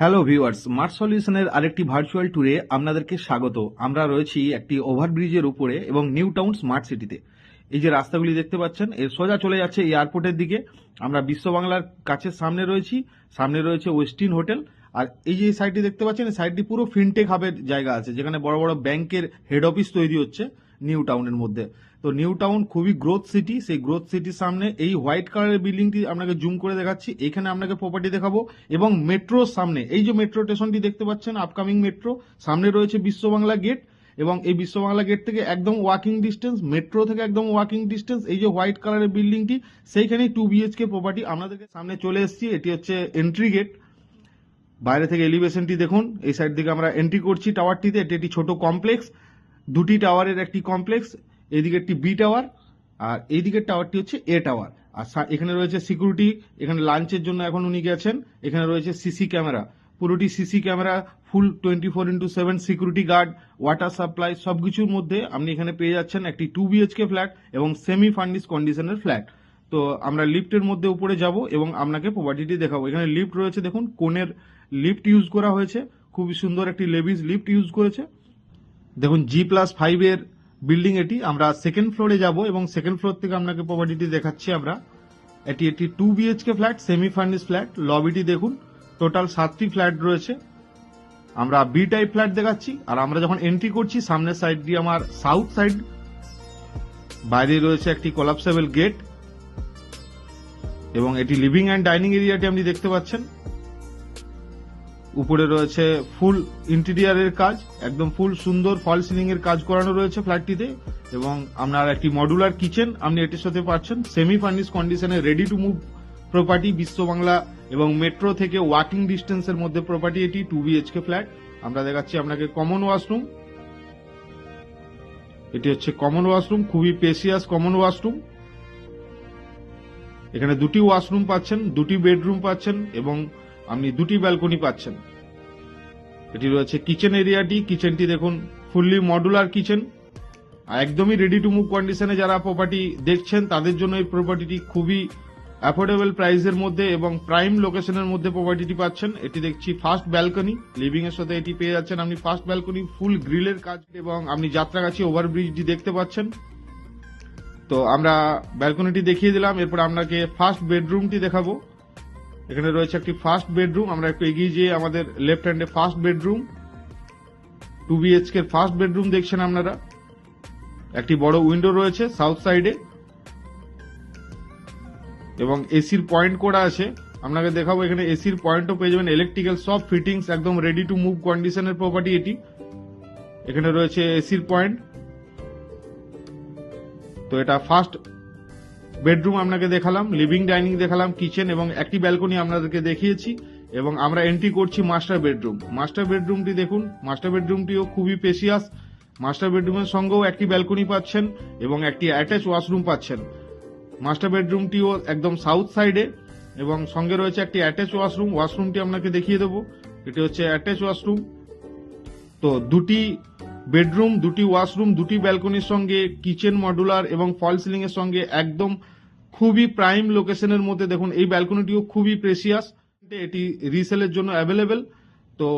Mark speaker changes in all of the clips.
Speaker 1: Hello viewers, smart সলিউশনের আরেকটি virtual ট্যুরে আপনাদেরকে স্বাগত। আমরা রয়েছি একটি ওভারব্রিজের উপরে এবং নিউ টাউন স্মার্ট সিটিতে। এই যে রাস্তাগুলি দেখতে পাচ্ছেন, এর সোজা চলে যাচ্ছে এয়ারপোর্টের দিকে। আমরা বিশ্ব বাংলার কাছে সামনে রয়েছি, সামনে রয়েছে ওয়েস্টিন হোটেল। আর এই যে সাইডটি দেখতে পাচ্ছেন, এই সাইডটি পুরো ফিনটেক হাবের জায়গা আছে, যেখানে বড় বড় ব্যাংকের হেড অফিস তৈরি হচ্ছে নিউ টাউনের মধ্যে। তো নিউ টাউন খুবই গ্রোথ সিটি, সেই গ্রোথ সিটির সামনে এই হোয়াইট কালারের বিল্ডিংটি আপনাকে জুম করে দেখাচ্ছি। এখানে আপনাকে প্রপার্টি দেখাবো এবং মেট্রোর সামনে এই যে মেট্রো স্টেশনটি দেখতে পাচ্ছেন, আপকামিং মেট্রো, সামনে রয়েছে বিশ্ব বাংলা গেট। এবং এই বিশ্ব বাংলা গেট থেকে একদম ওয়াকিং ডিস্টেন্স, মেট্রো থেকে একদম ওয়াকিং ডিস্টেন্স, এই যে হোয়াইট কালারের বিল্ডিংটি, সেইখানেই 2 BHK প্রপার্টি আপনাদেরকে সামনে চলে এসেছি। এটি হচ্ছে এন্ট্রি গেট। বাইরে থেকে এলিভেশনটি দেখুন। এই সাইড থেকে আমরা এন্ট্রি করছি টাওয়ারটিতে। এটি একটি ছোট কমপ্লেক্স, দুটি টাওয়ারের একটি কমপ্লেক্স। এদিকে একটি বি টাওয়ার আর এই দিকের টাওয়ারটি হচ্ছে এ টাওয়ার। আর এখানে রয়েছে সিকিউরিটি, এখানে লাঞ্চের জন্য এখন উনি গেছেন। এখানে রয়েছে সিসি ক্যামেরা, পুরোটি CC camera, full 24x7 security guard, water supply, সবকিছুর মধ্যে আপনি এখানে পেয়ে যাচ্ছেন একটি 2 BHK ফ্ল্যাট এবং সেমি ফার্নিশ কন্ডিশনের ফ্ল্যাট। তো আমরা লিফটের মধ্যে উপরে যাব এবং আপনাকে প্রপার্টিটি দেখাবো। এখানে লিফট রয়েছে, দেখুন কোণের লিফট ইউজ করা হয়েছে, খুবই সুন্দর একটি লেভিস লিফট ইউজ করেছে। দেখুন G+5 এর বিল্ডিং এটি। আমরা সেকেন্ড ফ্লোরে যাব এবং সেকেন্ড ফ্লোর থেকে আপনাকে প্রপার্টিটি দেখাচ্ছি আমরা। এটি একটি 2 BHK flat, semi furnish flat. লবিটি দেখুন, টোটাল 7টি ফ্ল্যাট রয়েছে। আমরা বি টাইপ ফ্ল্যাট দেখাচ্ছি। আর আমরা যখন এন্ট্রি করছি, সামনের সাইড দিয়ে আমার সাউথ সাইড, বাইরে রয়েছে একটি কোলাপসেবল গেট এবং এটি লিভিং অ্যান্ড ডাইনিং এরিয়াটি আপনি দেখতে পাচ্ছেন। উপরে রয়েছে ফুল ইন্টেরিয়ারের কাজ, একদম ফুল সুন্দর ফল সিলিং এর কাজ করানো রয়েছে ফ্ল্যাটটিতে। এবং আপনার একটি মডুলার কিচেন আপনি এটির সাথে পাচ্ছেন। সেমি ফার্নিশ কন্ডিশনে রেডি টু মুভ প্রপার্টি, বিশ্ব বাংলা এবং মেট্রো থেকে ওয়াকিং ডিস্টেন্সের মধ্যে প্রপার্টি। এটি 2 BHK ফ্ল্যাট। আমরা দেখাচ্ছি আপনাকে কমন ওয়াশরুম। এটি হচ্ছে কমন ওয়াশরুম, খুবই স্পেসিয়াস কমন ওয়াশরুম। এখানে দুটি ওয়াশরুম পাচ্ছেন, দুটি বেডরুম পাচ্ছেন এবং আপনি দুটি ব্যালকনি পাচ্ছেন। এটি রয়েছে কিচেন এরিয়াটি। কিচেনটি দেখুন, ফুললি মডুলার কিচেন, একদমই রেডি টু মুভ কন্ডিশনে যারা প্রপার্টি দেখছেন তাদের জন্য এই প্রপার্টিটি খুবই অ্যাফোর্ডেবল প্রাইসের মধ্যে এবং প্রাইম লোকেশনের মধ্যে প্রপার্টিটি পাচ্ছেন। এটি দেখছি ফার্স্ট ব্যালকনি, লিভিং এর সাথে এটি পেয়ে যাচ্ছেন আপনি ফার্স্ট ব্যালকনি, ফুল গ্রিলের কাজ এবং আপনি যাত্রাগাছি ওভারব্রিজটি দেখতে পাচ্ছেন। তো আমরা ব্যালকনিটি দেখিয়ে দিলাম, এরপর আপনাকে ফার্স্ট বেডরুমটি দেখাবো। এখানে রয়েছে একটি ফার্স্ট বেডরুম। আমরা একটু এগিয়ে যেয়ে আমাদের লেফট হ্যান্ডে ফার্স্ট বেডরুম, 2 BHK এর ফার্স্ট বেডরুম দেখছেন আপনারা। একটি বড় উইন্ডো রয়েছে সাউথ সাইডে এবং এসির পয়েন্ট করা আছে। আপনাকে দেখাবো, এখানে এসির পয়েন্টও পেয়ে যাবেন, ইলেকট্রিক্যাল সব ফিটিংস, একদম রেডি টু মুভ কন্ডিশনের প্রপার্টি এটি। এখানে রয়েছে এসির পয়েন্ট। তো এটা ফার্স্ট বেডরুম আপনাকে দেখালাম, লিভিং ডাইনিং দেখালাম, কিচেন এবং একটি ব্যালকনি আপনাদেরকে দেখিয়েছি। এবং আমরা এন্ট্রি করছি মাস্টার বেডরুম। মাস্টার বেডরুমটি দেখুন, মাস্টার বেডরুমটিও খুবই স্পেসিয়াস। মাস্টার বেডরুমের সঙ্গেও একটি ব্যালকনি পাচ্ছেন এবং একটি অ্যাটাচ ওয়াশরুম পাচ্ছেন। মাস্টার বেডরুমটিও একদম সাউথ সাইডে এবং সঙ্গে রয়েছে একটি অ্যাটাচ ওয়াশরুম। ওয়াশরুমটি আপনাকে দেখিয়ে দেবো, এটি হচ্ছে অ্যাটাচ ওয়াশরুম। তো দুটি বেডরুম, দুটি ওয়াশরুম, দুটি ব্যালকনির সঙ্গে কিচেন মডুলার এবং ফল সিলিং এর সঙ্গে একদম খুবই প্রাইম লোকেশনের মধ্যে। দেখুন এই ব্যালকনিটিও খুবই প্রেসিয়াস, এটি রিসেলের জন্য অ্যাভেলেবেল। তো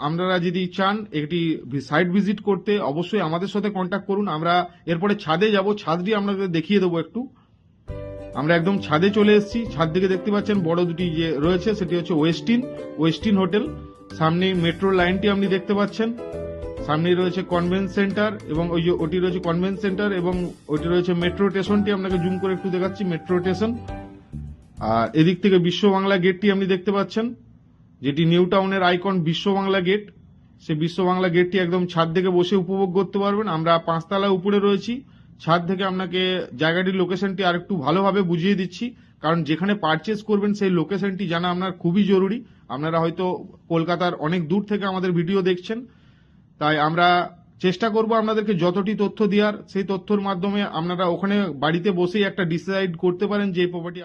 Speaker 1: আপনারা যদি চান এটি সাইট ভিজিট করতে, অবশ্যই আমাদের সাথে কন্ট্যাক্ট করুন। আমরা এরপরে ছাদে যাব, ছাদটি আপনাদের দেখিয়ে দেবো একটু। আমরা একদম ছাদে চলে এসেছি। ছাদ দিকে দেখতে পাচ্ছেন বড় দুটি যে রয়েছে, সেটি হচ্ছে ওয়েস্টিন হোটেল। সামনে মেট্রো লাইনটি আপনি দেখতে পাচ্ছেন। সামনে রয়েছে কনভেন্ট সেন্টার এবং ওটি রয়েছে কনভেন্ট সেন্টার এবং ওটি রয়েছে মেট্রো স্টেশনটি। আপনাকে জুম করে একটু দেখাচ্ছি মেট্রো স্টেশন। আর এদিক থেকে বিশ্ব বাংলা গেটটি আপনি দেখতে পাচ্ছেন, যেটি নিউ টাউনের আইকন বিশ্ব বাংলা গেট। সেই বিশ্ব বাংলা গেটটি একদম ছাদ থেকে বসে উপভোগ করতে পারবেন। আমরা 5 তলা উপরে রয়েছি। ছাদ থেকে আপনাকে জায়গাটির লোকেশনটি আরেকটু ভালোভাবে বুঝিয়ে দিচ্ছি, কারণ যেখানে পারচেজ করবেন সেই লোকেশনটি জানা আপনার খুবই জরুরি। আপনারা হয়তো কলকাতার অনেক দূর থেকে আমাদের ভিডিও দেখছেন, তাই আমরা চেষ্টা করব আপনাদেরকে যতটি তথ্য দেওয়ার, সেই তথ্যের মাধ্যমে আপনারা ওখানে বাড়িতে বসেই একটা ডিসাইড করতে পারেন যে এই প্রপার্টি